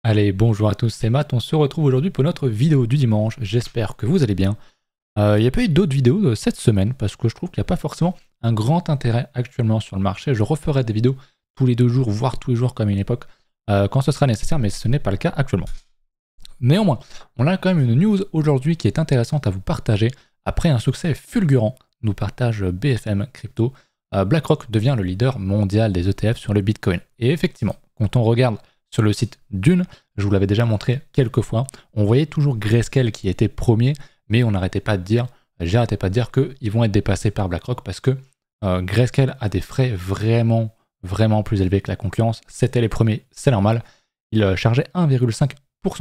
Allez, bonjour à tous, c'est Matt, on se retrouve aujourd'hui pour notre vidéo du dimanche, j'espère que vous allez bien. Il n'y a pas eu d'autres vidéos cette semaine parce que je trouve qu'il n'y a pas forcément un grand intérêt actuellement sur le marché. Je referai des vidéos tous les 2 jours, voire tous les jours comme à une époque, quand ce sera nécessaire, mais ce n'est pas le cas actuellement. Néanmoins, on a quand même une news aujourd'hui qui est intéressante à vous partager. Après un succès fulgurant, nous partage BFM Crypto, BlackRock devient le leader mondial des ETF sur le Bitcoin. Et effectivement, quand on regarde sur le site Dune, je vous l'avais déjà montré quelques fois, on voyait toujours Grayscale qui était premier, mais on n'arrêtait pas de dire, j'arrêtais pas de dire qu'ils vont être dépassés par BlackRock parce que Grayscale a des frais vraiment plus élevés que la concurrence. C'était les premiers, c'est normal. Ils chargeaient 1,5%,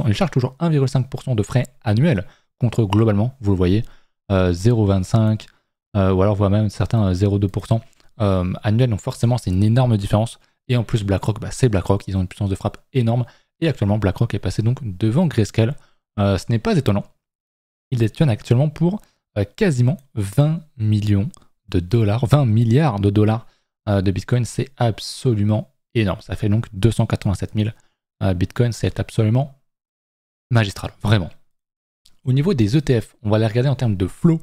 ils chargent toujours 1,5% de frais annuels contre globalement, vous le voyez, 0,25 ou alors voire même certains 0,2% annuels. Donc forcément, c'est une énorme différence. Et en plus, BlackRock, c'est BlackRock, ils ont une puissance de frappe énorme. Et actuellement, BlackRock est passé donc devant Grayscale. Ce n'est pas étonnant. Ils détiennent actuellement pour quasiment 20 millions de dollars, 20 milliards de dollars de Bitcoin. C'est absolument énorme. Ça fait donc 287 000 Bitcoin. C'est absolument magistral, vraiment. Au niveau des ETF, on va les regarder en termes de flow.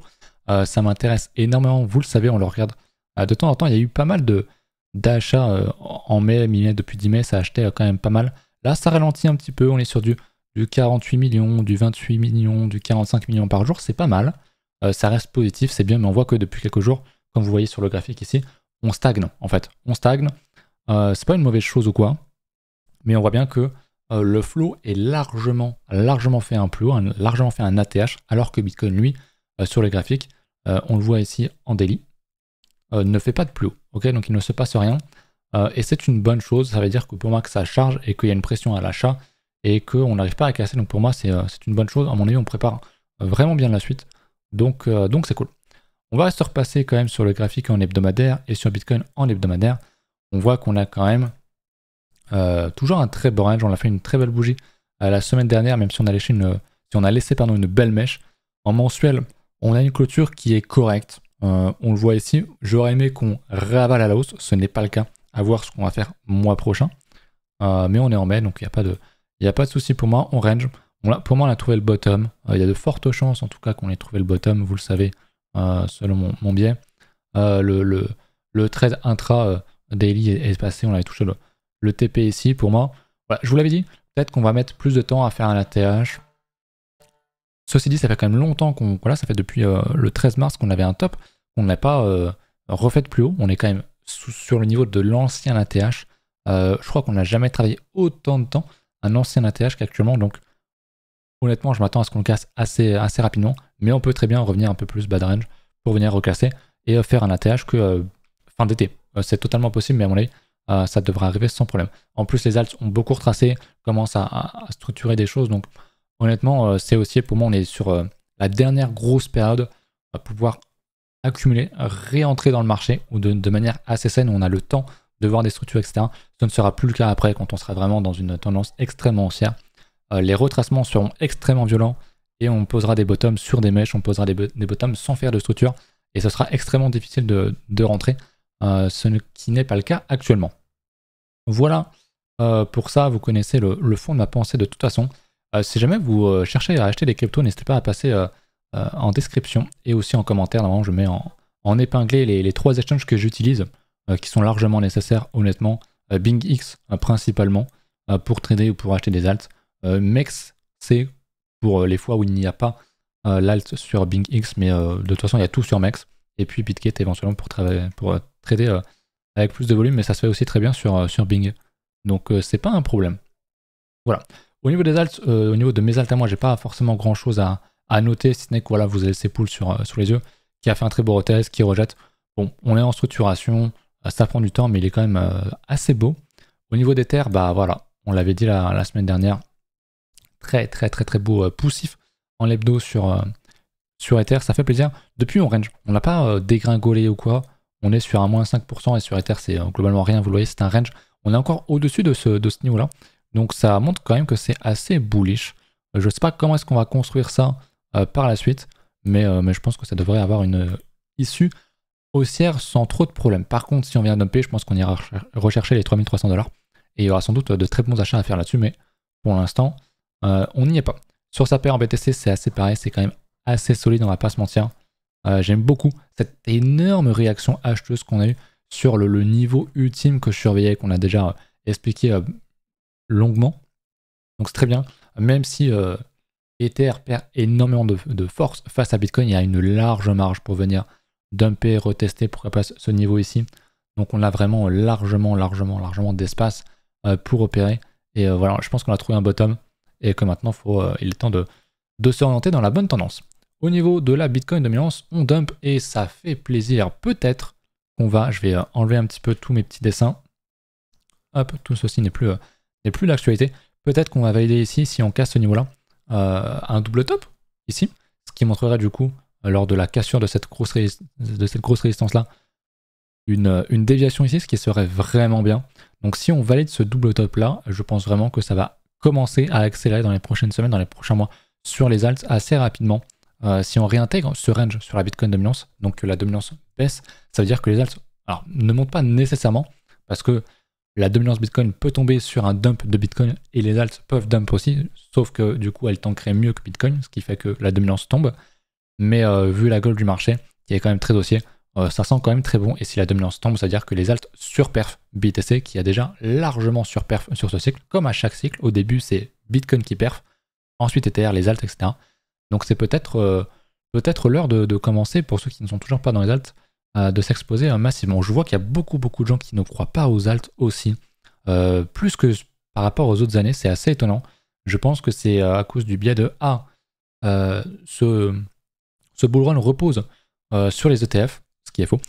Ça m'intéresse énormément. Vous le savez, on le regarde de temps en temps. Il y a eu pas mal d'achats en mai, mi-mai, depuis 10 mai, ça achetait quand même pas mal. Là, ça ralentit un petit peu, on est sur du 48 millions, du 28 millions, du 45 millions par jour, c'est pas mal. Ça reste positif, c'est bien, mais on voit que depuis quelques jours, comme vous voyez sur le graphique ici, on stagne en fait. On stagne, c'est pas une mauvaise chose ou quoi, mais on voit bien que le flow est largement fait un flow, largement fait un ATH, alors que Bitcoin, lui, sur les graphiques, on le voit ici en daily, ne fait pas de plus haut, ok, donc il ne se passe rien, et c'est une bonne chose. Ça veut dire que pour moi que ça charge et qu'il y a une pression à l'achat et qu'on n'arrive pas à casser, donc pour moi c'est une bonne chose. À mon avis, on prépare vraiment bien la suite, donc c'est cool. On va se repasser quand même sur le graphique en hebdomadaire et sur Bitcoin en hebdomadaire. On voit qu'on a quand même toujours un très bon range. On a fait une très belle bougie la semaine dernière, même si on a laissé une belle mèche. En mensuel, on a une clôture qui est correcte. On le voit ici, j'aurais aimé qu'on ravale à la hausse, ce n'est pas le cas, à voir ce qu'on va faire mois prochain, mais on est en mai, donc il n'y a pas de souci pour moi, on range, pour moi on a trouvé le bottom, il y a de fortes chances en tout cas qu'on ait trouvé le bottom, vous le savez, selon mon biais. Le trade intra daily est passé, on avait touché le TP ici, pour moi, voilà, je vous l'avais dit, peut-être qu'on va mettre plus de temps à faire un ATH. Ceci dit, ça fait quand même longtemps ça fait depuis le 13 mars qu'on avait un top, on n'a pas refait de plus haut, on est quand même sur le niveau de l'ancien ATH. Je crois qu'on n'a jamais travaillé autant de temps un ancien ATH qu'actuellement, donc honnêtement je m'attends à ce qu'on le casse assez rapidement, mais on peut très bien revenir un peu plus bas de range pour venir reclasser et faire un ATH que fin d'été. C'est totalement possible, mais à mon avis ça devrait arriver sans problème. En plus les alts ont beaucoup retracé, commencent à structurer des choses, donc honnêtement c'est aussi pour moi on est sur la dernière grosse période à pouvoir accumuler, réentrer dans le marché ou de manière assez saine où on a le temps de voir des structures, etc. Ce ne sera plus le cas après quand on sera vraiment dans une tendance extrêmement haussière. Les retracements seront extrêmement violents et on posera des bottoms sur des mèches, on posera des bottoms sans faire de structure et ce sera extrêmement difficile de rentrer, qui n'est pas le cas actuellement. Voilà pour ça, vous connaissez le fond de ma pensée de toute façon. Si jamais vous cherchez à acheter des cryptos, n'hésitez pas à passer en description et aussi en commentaire. Normalement, je mets en épinglé les 3 exchanges que j'utilise, qui sont largement nécessaires, honnêtement. BingX principalement, pour trader ou pour acheter des alts. MEX, c'est pour les fois où il n'y a pas l'alt sur BingX, mais de toute façon, il y a tout sur MEX. Et puis Bitget éventuellement pour trader avec plus de volume, mais ça se fait aussi très bien sur Bing. Donc, c'est pas un problème. Voilà. Au niveau des alts, au niveau de mes alts à moi, j'ai pas forcément grand chose à noter, si ce n'est que voilà, vous avez ces poules sur les yeux, qui a fait un très beau retest, qui rejette. Bon, on est en structuration, ça prend du temps, mais il est quand même assez beau. Au niveau des terres, voilà, on l'avait dit la semaine dernière, très beau poussif en l'hebdo sur Ether, ça fait plaisir. Depuis on range, on n'a pas dégringolé ou quoi, on est sur un moins 5% et sur Ether c'est globalement rien, vous le voyez, c'est un range. On est encore au-dessus de ce niveau-là, donc ça montre quand même que c'est assez bullish. Je ne sais pas comment est-ce qu'on va construire ça par la suite, mais je pense que ça devrait avoir une issue haussière sans trop de problèmes. Par contre, si on vient dumper, je pense qu'on ira rechercher les 3300 $, et il y aura sans doute de très bons achats à faire là-dessus, mais pour l'instant, on n'y est pas. Sur sa paire en BTC, c'est assez pareil, c'est quand même assez solide, on va pas se mentir. J'aime beaucoup cette énorme réaction acheteuse qu'on a eue sur le niveau ultime que je surveillais, qu'on a déjà expliqué longuement. Donc c'est très bien, même si Ether perd énormément de force face à Bitcoin, il y a une large marge pour venir dumper, retester, pourquoi pas ce niveau ici. Donc on a vraiment largement d'espace pour opérer. Et voilà, je pense qu'on a trouvé un bottom et que maintenant il est temps de s'orienter dans la bonne tendance. Au niveau de la Bitcoin dominance, on dump et ça fait plaisir. Peut-être qu'on va, je vais enlever un petit peu tous mes petits dessins. Hop, tout ceci n'est plus d'actualité. Peut-être qu'on va valider ici, si on casse ce niveau-là, un double top, ici. Ce qui montrerait du coup, lors de la cassure de cette grosse résistance-là, une déviation ici, ce qui serait vraiment bien. Donc si on valide ce double top-là, je pense vraiment que ça va commencer à accélérer dans les prochaines semaines, dans les prochains mois, sur les alts assez rapidement. Si on réintègre ce range sur la Bitcoin dominance, donc que la dominance baisse, ça veut dire que les alts ne montent pas nécessairement, parce que la dominance Bitcoin peut tomber sur un dump de Bitcoin et les alts peuvent dump aussi, sauf que du coup elles tankeraient mieux que Bitcoin, ce qui fait que la dominance tombe. Mais vu la gueule du marché, qui est quand même très haussier, ça sent quand même très bon. Et si la dominance tombe, ça veut dire que les alts surperf BTC, qui a déjà largement surperf sur ce cycle, comme à chaque cycle. Au début, c'est Bitcoin qui perf, ensuite Ether, les alts, etc. Donc c'est peut-être l'heure de commencer, pour ceux qui ne sont toujours pas dans les alts, de s'exposer massivement. Je vois qu'il y a beaucoup de gens qui ne croient pas aux alts aussi, plus que par rapport aux autres années. C'est assez étonnant. Je pense que c'est à cause du biais de ce bull run repose sur les ETF, ce qui est faux,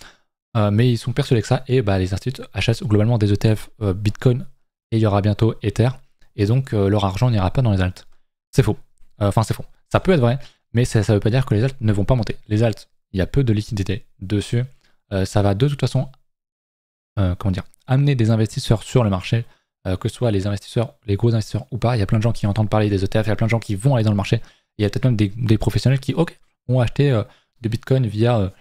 mais ils sont persuadés que ça, et les instituts achètent globalement des ETF Bitcoin, et il y aura bientôt Ether, et donc leur argent n'ira pas dans les alts. C'est faux. Enfin, c'est faux. Ça peut être vrai, mais ça ne veut pas dire que les alts ne vont pas monter. Les alts, il y a peu de liquidité dessus. Ça va de toute façon amener des investisseurs sur le marché, que ce soit les investisseurs, les gros investisseurs ou pas. Il y a plein de gens qui entendent parler des ETF, il y a plein de gens qui vont aller dans le marché. Il y a peut-être même des professionnels qui ont acheté des bitcoins via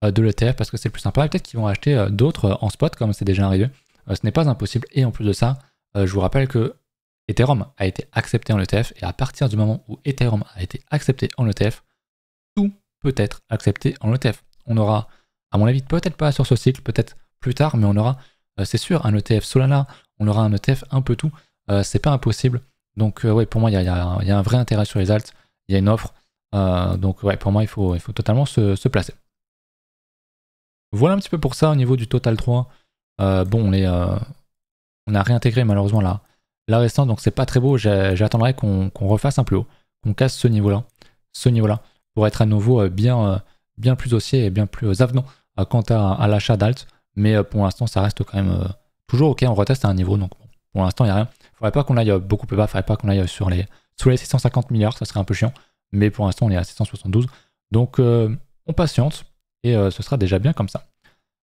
de l'ETF parce que c'est plus sympa. Et peut-être qu'ils vont acheter d'autres en spot, comme c'est déjà arrivé. Ce n'est pas impossible. Et en plus de ça, je vous rappelle que Ethereum a été accepté en ETF, et à partir du moment où Ethereum a été accepté en ETF, tout peut être accepté en ETF. On aura, à mon avis, peut-être pas sur ce cycle, peut-être plus tard, mais on aura, c'est sûr, un ETF Solana, on aura un ETF un peu tout. C'est pas impossible. Donc ouais, pour moi, il y a un vrai intérêt sur les alts. Il y a une offre. Donc ouais, pour moi, il faut totalement se placer. Voilà un petit peu pour ça au niveau du Total 3. Bon, on a réintégré malheureusement la restante, donc c'est pas très beau. J'attendrai qu'on refasse un peu haut, qu'on casse ce niveau-là, pour être à nouveau bien plus haussier et bien plus avenant quant à l'achat d'alt. Mais pour l'instant, ça reste quand même toujours ok. On reteste à un niveau, donc bon, pour l'instant, il n'y a rien. Il ne faudrait pas qu'on aille beaucoup plus bas, il ne faudrait pas qu'on aille sous les 650 milliards, ça serait un peu chiant. Mais pour l'instant, on est à 672. Donc on patiente et ce sera déjà bien comme ça.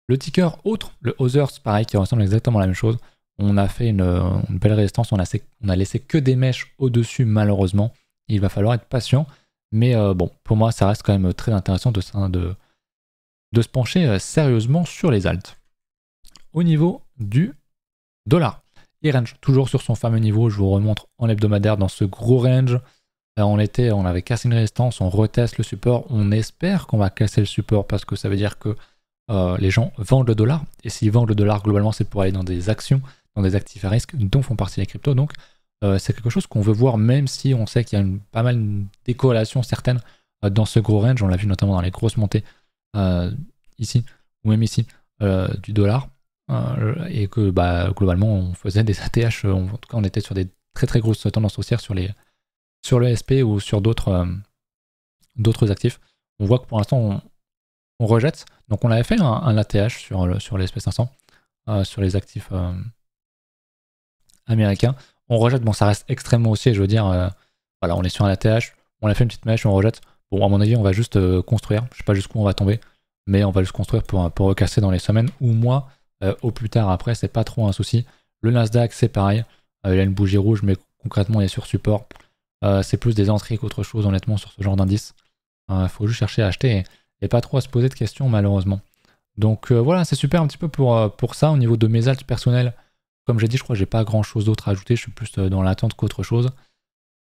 Le ticker autre, le Others, pareil, qui ressemble exactement à la même chose. On a fait une belle résistance, on a laissé que des mèches au-dessus malheureusement. Il va falloir être patient. Mais bon, pour moi, ça reste quand même très intéressant de se pencher sérieusement sur les alts. Au niveau du dollar, il range toujours sur son fameux niveau. Je vous remontre en hebdomadaire dans ce gros range. On avait cassé une résistance, on reteste le support. On espère qu'on va casser le support parce que ça veut dire que les gens vendent le dollar. Et s'ils vendent le dollar, globalement, c'est pour aller dans des actions, dans des actifs à risque dont font partie les cryptos. Donc, c'est quelque chose qu'on veut voir, même si on sait qu'il y a pas mal des corrélations certaines dans ce gros range. On l'a vu notamment dans les grosses montées ici, ou même ici, du dollar. Et que globalement, on faisait des ATH, en tout cas, on était sur des très très grosses tendances haussières sur le SP ou sur d'autres actifs. On voit que pour l'instant, on rejette. Donc on avait fait un ATH sur les SP500, sur les actifs américains. On rejette, bon ça reste extrêmement haussier, je veux dire, voilà, on est sur un ATH, on a fait une petite mèche, on rejette. Bon, à mon avis, on va juste construire, je sais pas jusqu'où on va tomber, mais on va juste construire pour recasser dans les semaines ou mois, au plus tard après, c'est pas trop un souci. Le Nasdaq, c'est pareil, il a une bougie rouge, mais concrètement, il est sur support. C'est plus des entrées qu'autre chose, honnêtement, sur ce genre d'indice. Faut juste chercher à acheter et pas trop à se poser de questions, malheureusement. Donc voilà, c'est super un petit peu pour ça. Au niveau de mes alts personnels, Comme j'ai dit, je crois que j'ai pas grand chose d'autre à ajouter, je suis plus dans l'attente qu'autre chose.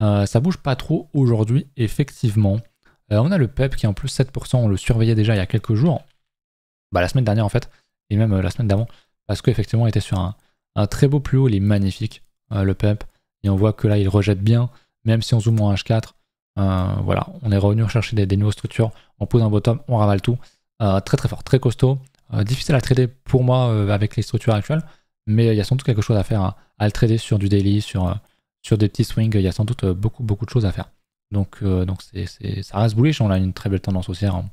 Ça bouge pas trop aujourd'hui, effectivement. On a le PEP qui est en plus 7%, on le surveillait déjà il y a quelques jours, bah, la semaine dernière en fait, et même la semaine d'avant, parce qu'effectivement il était sur un très beau plus haut, il est magnifique, le PEP, et on voit que là il rejette bien, même si on zoome en H4, voilà, on est revenu rechercher des nouvelles structures, on pose un bottom, on ravale tout, très très fort, très costaud, difficile à trader pour moi avec les structures actuelles, mais il y a sans doute quelque chose à faire à le trader sur du daily, sur des petits swings, il y a sans doute beaucoup de choses à faire. Donc ça reste bullish, on a une très belle tendance haussière,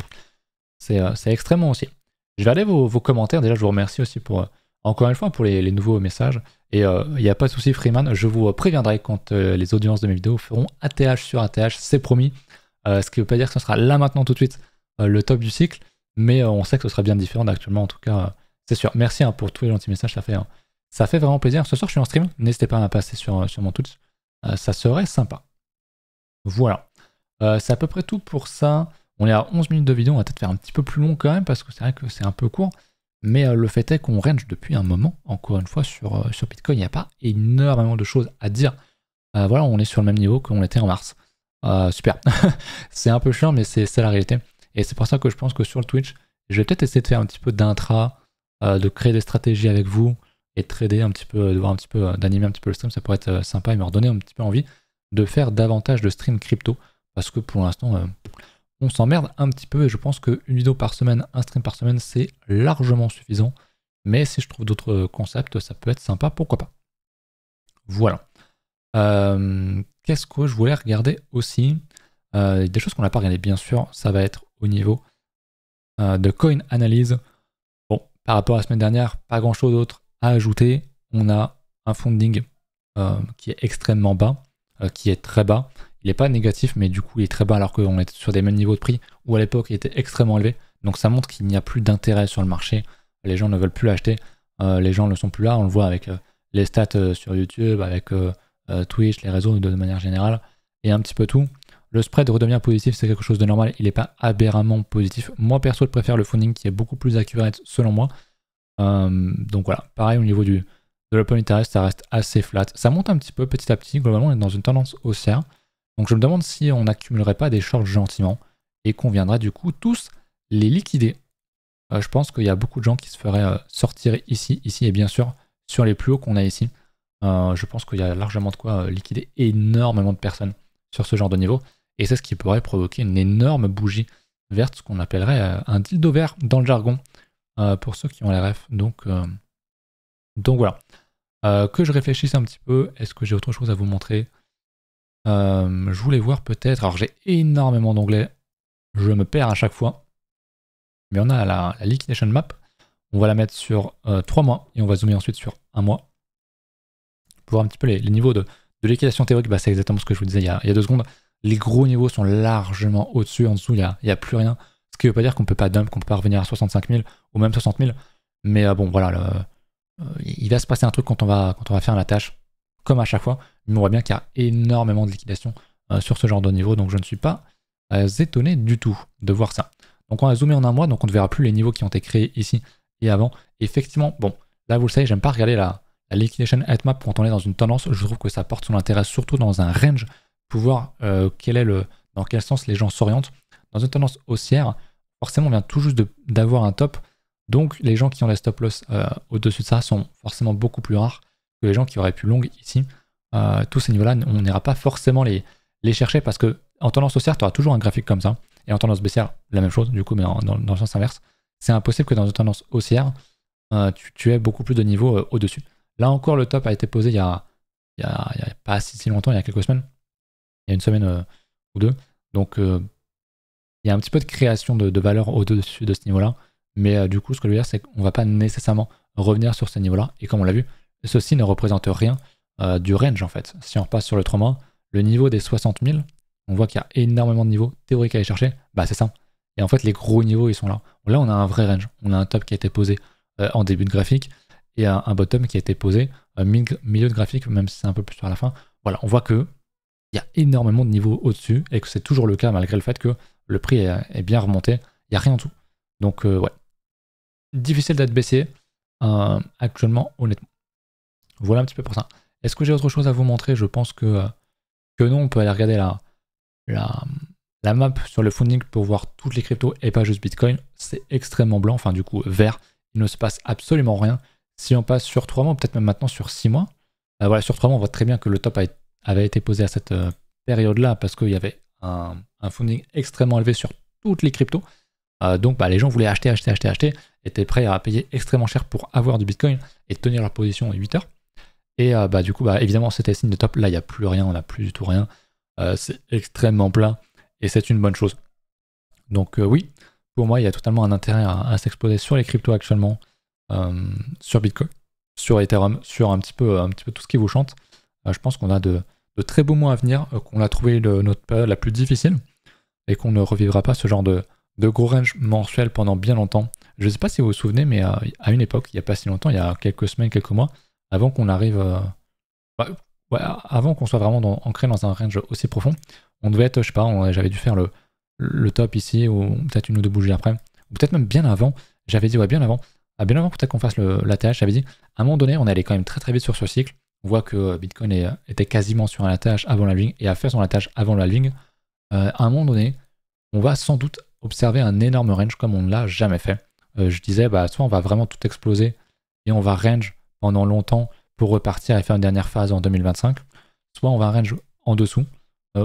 c'est extrêmement haussier. Je vais aller vos commentaires, déjà je vous remercie aussi pour, encore une fois, pour les nouveaux messages, et il n'y a pas de souci Freeman, je vous préviendrai quand les audiences de mes vidéos feront ATH sur ATH, c'est promis, ce qui ne veut pas dire que ce sera là maintenant tout de suite le top du cycle, mais on sait que ce sera bien différent d'actuellement en tout cas, c'est sûr. Merci pour tous les gentils messages, ça fait vraiment plaisir. Ce soir je suis en stream, n'hésitez pas à passer sur mon Twitch, ça serait sympa. Voilà, c'est à peu près tout pour ça. On est à 11 minutes de vidéo, on va peut-être faire un petit peu plus long quand même parce que c'est vrai que c'est un peu court. Mais le fait est qu'on range depuis un moment, encore une fois, sur Bitcoin, il n'y a pas énormément de choses à dire. Voilà, on est sur le même niveau qu'on était en mars. Super. C'est un peu chiant, mais c'est la réalité. Et c'est pour ça que je pense que sur le Twitch, je vais peut-être essayer de faire un petit peu d'intra, de créer des stratégies avec vous et de trader un petit peu, de voir un petit peu, d'animer un petit peu le stream. Ça pourrait être sympa et me redonner un petit peu envie de faire davantage de stream crypto. Parce que pour l'instant, on s'emmerde un petit peu et je pense qu'une vidéo par semaine, un stream par semaine, c'est largement suffisant. Mais si je trouve d'autres concepts, ça peut être sympa, pourquoi pas. Voilà. Qu'est-ce que je voulais regarder aussi? Des choses qu'on n'a pas regardé, bien sûr, ça va être au niveau de coin analyse. Bon, par rapport à la semaine dernière, pas grand chose d'autre à ajouter. On a un funding qui est extrêmement bas, qui est très bas. Il n'est pas négatif, mais du coup il est très bas alors qu'on est sur des mêmes niveaux de prix où à l'époque il était extrêmement élevé. Donc ça montre qu'il n'y a plus d'intérêt sur le marché. Les gens ne veulent plus l'acheter. Les gens ne sont plus là. On le voit avec les stats sur YouTube, avec Twitch, les réseaux de manière générale, et un petit peu tout. Le spread redevient positif, c'est quelque chose de normal. Il n'est pas aberramment positif. Moi perso, je préfère le funding qui est beaucoup plus accurate selon moi. Donc voilà, pareil au niveau de l'open interest, ça reste assez flat. Ça monte un petit peu petit à petit. Globalement, on est dans une tendance haussière. Donc je me demande si on n'accumulerait pas des shorts gentiment et qu'on viendrait du coup tous les liquider. Je pense qu'il y a beaucoup de gens qui se feraient sortir ici et bien sûr sur les plus hauts qu'on a ici. Je pense qu'il y a largement de quoi liquider énormément de personnes sur ce genre de niveau. Et c'est ce qui pourrait provoquer une énorme bougie verte, ce qu'on appellerait un dildo vert dans le jargon, pour ceux qui ont les refs. Donc voilà. Que je réfléchisse un petit peu, est-ce que j'ai autre chose à vous montrer? Je voulais voir peut-être, alors j'ai énormément d'onglets, je me perds à chaque fois, mais on a la liquidation map, on va la mettre sur 3 mois et on va zoomer ensuite sur 1 mois pour voir un petit peu les niveaux de liquidation théorique. Bah, c'est exactement ce que je vous disais il y a 2 secondes, les gros niveaux sont largement au-dessus, en dessous il n'y a plus rien, ce qui ne veut pas dire qu'on ne peut pas dump, qu'on ne peut pas revenir à 65 000 ou même 60 000, mais bon voilà, il va se passer un truc quand on va faire la tâche, comme à chaque fois, mais on voit bien qu'il y a énormément de liquidation sur ce genre de niveau, donc je ne suis pas étonné du tout de voir ça. Donc on va zoomer en 1 mois, donc on ne verra plus les niveaux qui ont été créés ici et avant. Effectivement, bon, là vous le savez, j'aime pas regarder la liquidation heatmap quand on est dans une tendance, je trouve que ça porte son intérêt surtout dans un range, pour voir dans quel sens les gens s'orientent. Dans une tendance haussière, forcément on vient tout juste d'avoir un top, donc les gens qui ont des stop loss au-dessus de ça sont forcément beaucoup plus rares que les gens qui auraient pu long ici. Tous ces niveaux-là, on n'ira pas forcément les chercher parce que en tendance haussière, tu auras toujours un graphique comme ça. Et en tendance baissière, la même chose, du coup, mais dans le sens inverse. C'est impossible que dans une tendance haussière, tu aies beaucoup plus de niveaux au-dessus. Là encore, le top a été posé il y a pas si longtemps, il y a quelques semaines. Il y a une semaine ou deux. Donc, il y a un petit peu de création de valeur au-dessus de ce niveau-là. Mais du coup, ce que je veux dire, c'est qu'on ne va pas nécessairement revenir sur ce niveau-là. Et comme on l'a vu, ceci ne représente rien du range en fait. Si on repasse sur le 3 mois, le niveau des 60 000, on voit qu'il y a énormément de niveaux théoriques à aller chercher. Bah c'est ça. Et en fait, les gros niveaux, ils sont là. Là, on a un vrai range. On a un top qui a été posé en début de graphique et un bottom qui a été posé milieu de graphique, même si c'est un peu plus sur la fin. Voilà, on voit que il y a énormément de niveaux au-dessus et que c'est toujours le cas malgré le fait que le prix est bien remonté. Il n'y a rien en dessous. Donc ouais. Difficile d'être baissier actuellement, honnêtement. Voilà un petit peu pour ça. Est-ce que j'ai autre chose à vous montrer? Je pense que non. On peut aller regarder la map sur le funding pour voir toutes les cryptos et pas juste Bitcoin. C'est extrêmement blanc, enfin du coup vert. Il ne se passe absolument rien. Si on passe sur 3 mois, peut-être même maintenant sur 6 mois, voilà, sur 3 mois, on voit très bien que le top avait été posé à cette période-là parce qu'il y avait un funding extrêmement élevé sur toutes les cryptos. Donc les gens voulaient acheter, étaient prêts à payer extrêmement cher pour avoir du Bitcoin et tenir leur position 8 heures. Et du coup, évidemment, c'était signe de top. Là, il n'y a plus rien, on n'a plus du tout rien. C'est extrêmement plat et c'est une bonne chose. Donc oui, pour moi, il y a totalement un intérêt à s'exposer sur les cryptos actuellement, sur Bitcoin, sur Ethereum, sur un petit peu tout ce qui vous chante. Je pense qu'on a de très beaux mois à venir, qu'on a trouvé notre période la plus difficile et qu'on ne revivra pas ce genre de gros range mensuel pendant bien longtemps. Je ne sais pas si vous vous souvenez, mais à une époque, il n'y a pas si longtemps, il y a quelques semaines, quelques mois, avant qu'on arrive, avant qu'on soit vraiment ancré dans un range aussi profond, on devait être, je sais pas, j'avais dû faire le top ici, ou peut-être une ou deux bougies après, ou peut-être même bien avant, j'avais dit, bien avant peut-être qu'on fasse l'ATH, j'avais dit, à un moment donné, on est allé quand même très très vite sur ce cycle, on voit que Bitcoin était quasiment sur un ATH avant la halving, et a fait son ATH avant la halving. À un moment donné, on va sans doute observer un énorme range comme on ne l'a jamais fait. Je disais, soit on va vraiment tout exploser, et on va range pendant longtemps pour repartir et faire une dernière phase en 2025, soit on va range en dessous,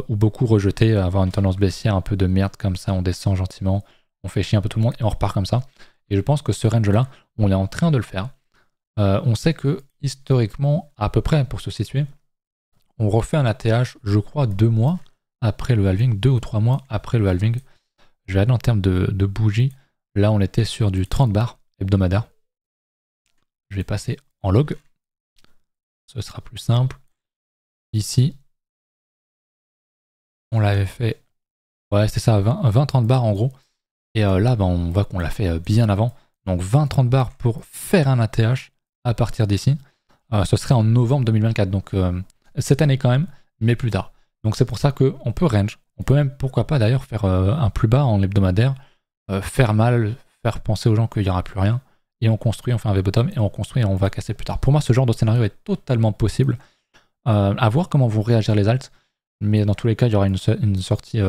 ou beaucoup rejeter, avoir une tendance baissière un peu de merde comme ça, on descend gentiment, on fait chier un peu tout le monde et on repart comme ça. Et je pense que ce range-là, on est en train de le faire. On sait que historiquement, à peu près pour se situer, on refait un ATH, je crois, 2 mois après le halving, 2 ou 3 mois après le halving. Je vais aller en termes de bougies. Là, on était sur du 30 bars hebdomadaire. Je vais passer en log. Ce sera plus simple. Ici, on l'avait fait, ouais, c'est ça, 20-30 bars en gros. Et là, on voit qu'on l'a fait bien avant. Donc 20-30 bars pour faire un ATH à partir d'ici. Ce serait en novembre 2024. Donc cette année quand même, mais plus tard. Donc c'est pour ça qu'on peut range. On peut même, pourquoi pas d'ailleurs, faire un plus bas en hebdomadaire. Faire mal, faire penser aux gens qu'il n'y aura plus rien. Et on construit, on fait un V-bottom et on construit et on va casser plus tard. Pour moi, ce genre de scénario est totalement possible. À voir comment vont réagir les alts. Mais dans tous les cas, il y aura une sortie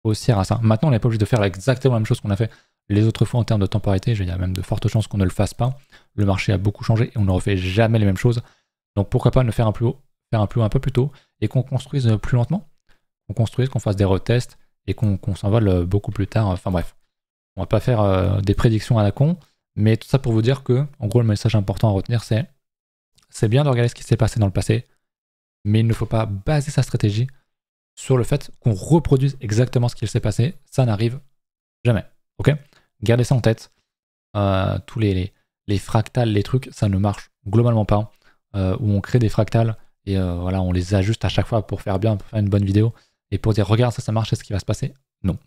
haussière à ça. Maintenant, on n'est pas obligé de faire exactement la même chose qu'on a fait les autres fois en termes de temporalité. Il y a même de fortes chances qu'on ne le fasse pas. Le marché a beaucoup changé et on ne refait jamais les mêmes choses. Donc pourquoi pas ne faire un plus haut, faire un plus haut un peu plus tôt et qu'on construise plus lentement. Qu'on construise, qu'on fasse des retests et qu'on s'envole beaucoup plus tard. Enfin bref, on va pas faire des prédictions à la con. Mais tout ça pour vous dire que, en gros, le message important à retenir, c'est bien de regarder ce qui s'est passé dans le passé, mais il ne faut pas baser sa stratégie sur le fait qu'on reproduise exactement ce qui s'est passé. Ça n'arrive jamais. Ok? Gardez ça en tête. Tous les fractales, les trucs, ça ne marche globalement pas. Où on crée des fractales et voilà, on les ajuste à chaque fois pour faire bien, pour faire une bonne vidéo et pour dire regarde, ça marche, c'est ce qui va se passer. Non.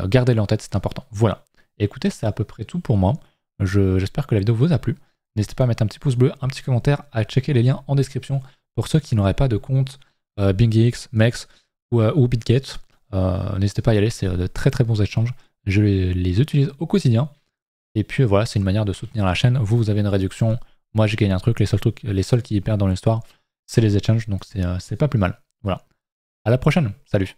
Gardez-le en tête, c'est important. Voilà. Écoutez, c'est à peu près tout pour moi. J'espère que la vidéo vous a plu. N'hésitez pas à mettre un petit pouce bleu, un petit commentaire, à checker les liens en description pour ceux qui n'auraient pas de compte BingX, Mex ou BitGet. N'hésitez pas à y aller, c'est de très très bons échanges. Je les utilise au quotidien. Et puis voilà, c'est une manière de soutenir la chaîne. Vous avez une réduction, moi j'ai gagné un truc. Les seuls qui y perdent dans l'histoire, c'est les échanges, donc c'est pas plus mal. Voilà. À la prochaine, salut.